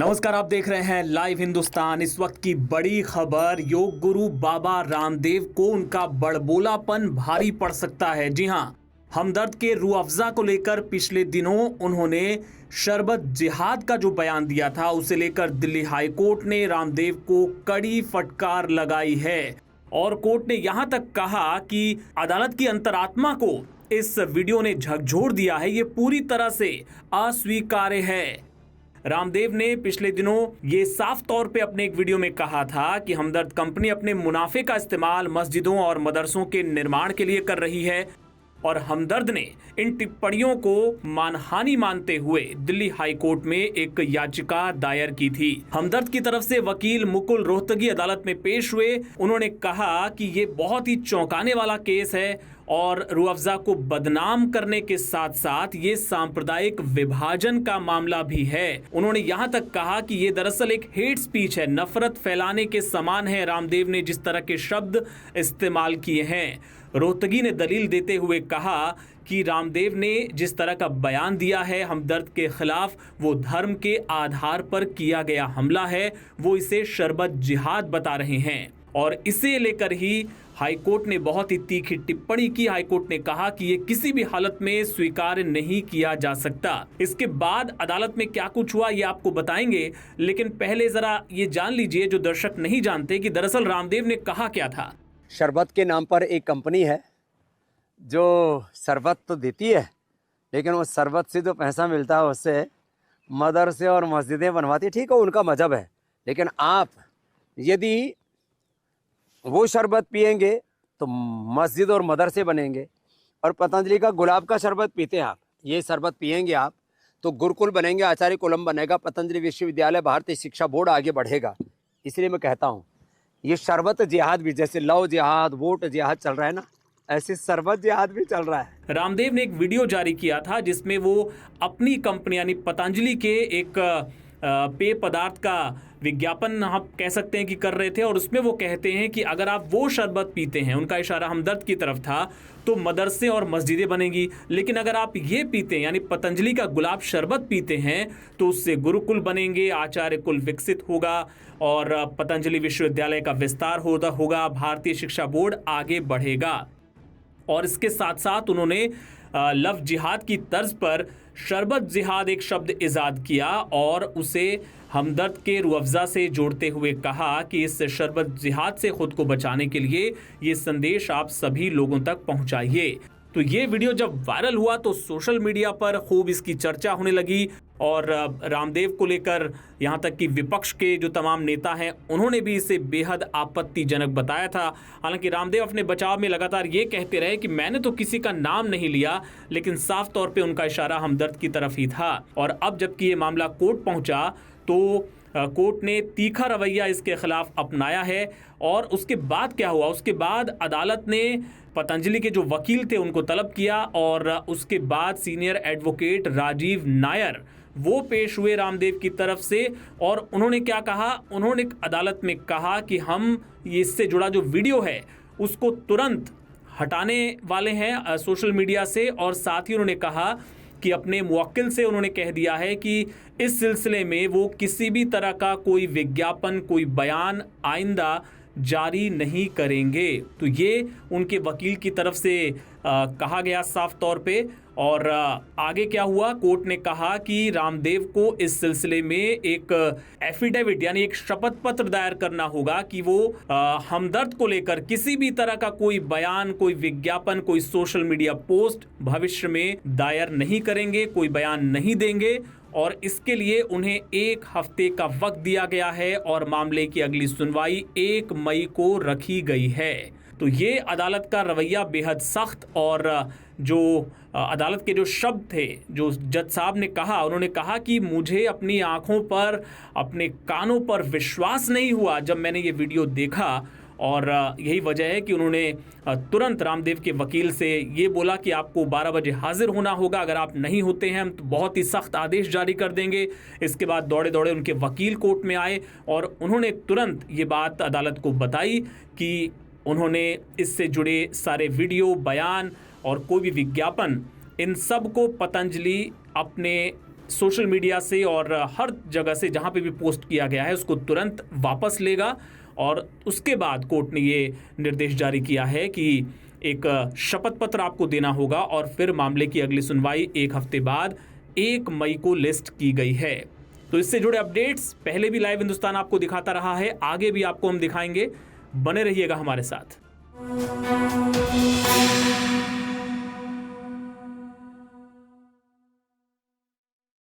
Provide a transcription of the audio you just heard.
नमस्कार, आप देख रहे हैं लाइव हिंदुस्तान। इस वक्त की बड़ी खबर, योग गुरु बाबा रामदेव को उनका बड़बोलापन भारी पड़ सकता है। जी हां, हमदर्द के रूह अफ़ज़ा को लेकर पिछले दिनों उन्होंने शरबत जिहाद का जो बयान दिया था, उसे लेकर दिल्ली हाई कोर्ट ने रामदेव को कड़ी फटकार लगाई है। और कोर्ट ने यहां तक कहा कि अदालत की अंतरात्मा को इस वीडियो ने झकझोर दिया है, ये पूरी तरह से अस्वीकार्य है। रामदेव ने पिछले दिनों ये साफ तौर पे अपने एक वीडियो में कहा था कि हमदर्द कंपनी अपने मुनाफे का इस्तेमाल मस्जिदों और मदरसों के निर्माण के लिए कर रही है। और हमदर्द ने इन टिप्पणियों को मानहानि मानते हुए दिल्ली हाई कोर्ट में एक याचिका दायर की थी। हमदर्द की तरफ से वकील मुकुल रोहतगी अदालत में पेश हुए। उन्होंने कहा कि ये बहुत ही चौंकाने वाला केस है और रूह अफ़ज़ा को बदनाम करने के साथ साथ ये सांप्रदायिक विभाजन का मामला भी है। उन्होंने यहां तक कहा कि ये दरअसल एक हेट स्पीच है, नफरत फैलाने के समान है। रामदेव ने जिस तरह के शब्द इस्तेमाल किए हैं, रोहतगी ने दलील देते हुए कहा कि रामदेव ने जिस तरह का बयान दिया है हमदर्द के खिलाफ, वो धर्म के आधार पर किया गया हमला है। वो इसे शरबत जिहाद बता रहे हैं और इसे लेकर ही हाईकोर्ट ने बहुत ही तीखी टिप्पणी की। हाईकोर्ट ने कहा कि ये किसी भी हालत में स्वीकार नहीं किया जा सकता। इसके बाद अदालत में क्या कुछ हुआ ये आपको बताएंगे, लेकिन पहले जरा ये जान लीजिए, जो दर्शक नहीं जानते, कि दरअसल रामदेव ने कहा क्या था। शरबत के नाम पर एक कंपनी है जो शरबत तो देती है, लेकिन वो शरबत से जो पैसा मिलता है उससे मदरसे और मस्जिदें बनवाती है। ठीक है, उनका मजहब है, लेकिन आप यदि वो शरबत पिएंगे तो मस्जिद और मदरसे बनेंगे। और पतंजलि का गुलाब का शरबत पीते हैं आप, ये शरबत पिएंगे आप तो गुरुकुल बनेंगे, आचार्य कुलम बनेगा, पतंजलि विश्वविद्यालय, भारतीय शिक्षा बोर्ड आगे बढ़ेगा। इसलिए मैं कहता हूँ ये शरबत जिहाद भी, जैसे लव जिहाद, वोट जिहाद चल रहा है ना, ऐसे शरबत जिहाद भी चल रहा है। रामदेव ने एक वीडियो जारी किया था जिसमें वो अपनी कंपनी यानी पतंजलि के एक पेय पदार्थ का विज्ञापन हम कह सकते हैं कि कर रहे थे। और उसमें वो कहते हैं कि अगर आप वो शरबत पीते हैं, उनका इशारा हमदर्द की तरफ था, तो मदरसे और मस्जिदें बनेंगी। लेकिन अगर आप ये पीते हैं यानी पतंजलि का गुलाब शरबत पीते हैं, तो उससे गुरुकुल बनेंगे, आचार्य कुल विकसित होगा और पतंजलि विश्वविद्यालय का विस्तार होगा, भारतीय शिक्षा बोर्ड आगे बढ़ेगा। और इसके साथ साथ उन्होंने लव जिहाद की तर्ज पर शरबत जिहाद एक शब्द इजाद किया और उसे हमदर्द के रूह अफ़ज़ा से जोड़ते हुए कहा कि इस शरबत जिहाद से खुद को बचाने के लिए ये संदेश आप सभी लोगों तक पहुंचाइए। तो ये वीडियो जब वायरल हुआ तो सोशल मीडिया पर खूब इसकी चर्चा होने लगी और रामदेव को लेकर यहाँ तक कि विपक्ष के जो तमाम नेता हैं उन्होंने भी इसे बेहद आपत्तिजनक बताया था। हालांकि रामदेव अपने बचाव में लगातार ये कहते रहे कि मैंने तो किसी का नाम नहीं लिया, लेकिन साफ तौर पे उनका इशारा हमदर्द की तरफ ही था। और अब जबकि ये मामला कोर्ट पहुंचा तो कोर्ट ने तीखा रवैया इसके खिलाफ अपनाया है। और उसके बाद क्या हुआ, उसके बाद अदालत ने पतंजलि के जो वकील थे उनको तलब किया और उसके बाद सीनियर एडवोकेट राजीव नायर वो पेश हुए रामदेव की तरफ से। और उन्होंने क्या कहा, उन्होंने अदालत में कहा कि हम इससे जुड़ा जो वीडियो है उसको तुरंत हटाने वाले हैं सोशल मीडिया से। और साथ ही उन्होंने कहा कि अपने मुवक्किल से उन्होंने कह दिया है कि इस सिलसिले में वो किसी भी तरह का कोई विज्ञापन, कोई बयान आइंदा जारी नहीं करेंगे। तो ये उनके वकील की तरफ से कहा गया साफ तौर पे। और आगे क्या हुआ, कोर्ट ने कहा कि रामदेव को इस सिलसिले में एक एफिडेविट यानी एक शपथ पत्र दायर करना होगा कि वो हमदर्द को लेकर किसी भी तरह का कोई बयान, कोई विज्ञापन, कोई सोशल मीडिया पोस्ट भविष्य में दायर नहीं करेंगे, कोई बयान नहीं देंगे। और इसके लिए उन्हें 1 हफ्ते का वक्त दिया गया है और मामले की अगली सुनवाई 1 मई को रखी गई है। तो ये अदालत का रवैया बेहद सख्त, और जो अदालत के जो शब्द थे, जो जज साहब ने कहा, उन्होंने कहा कि मुझे अपनी आंखों पर, अपने कानों पर विश्वास नहीं हुआ जब मैंने ये वीडियो देखा। और यही वजह है कि उन्होंने तुरंत रामदेव के वकील से ये बोला कि आपको 12 बजे हाजिर होना होगा, अगर आप नहीं होते हैं हम तो बहुत ही सख्त आदेश जारी कर देंगे। इसके बाद दौड़े दौड़े उनके वकील कोर्ट में आए और उन्होंने तुरंत ये बात अदालत को बताई कि उन्होंने इससे जुड़े सारे वीडियो, बयान और कोई भी विज्ञापन, इन सब को पतंजलि अपने सोशल मीडिया से और हर जगह से जहां पे भी पोस्ट किया गया है उसको तुरंत वापस लेगा। और उसके बाद कोर्ट ने ये निर्देश जारी किया है कि एक शपथ पत्र आपको देना होगा और फिर मामले की अगली सुनवाई 1 हफ्ते बाद 1 मई को लिस्ट की गई है। तो इससे जुड़े अपडेट्स पहले भी लाइव हिंदुस्तान आपको दिखाता रहा है, आगे भी आपको हम दिखाएंगे। बने रहिएगा हमारे साथ।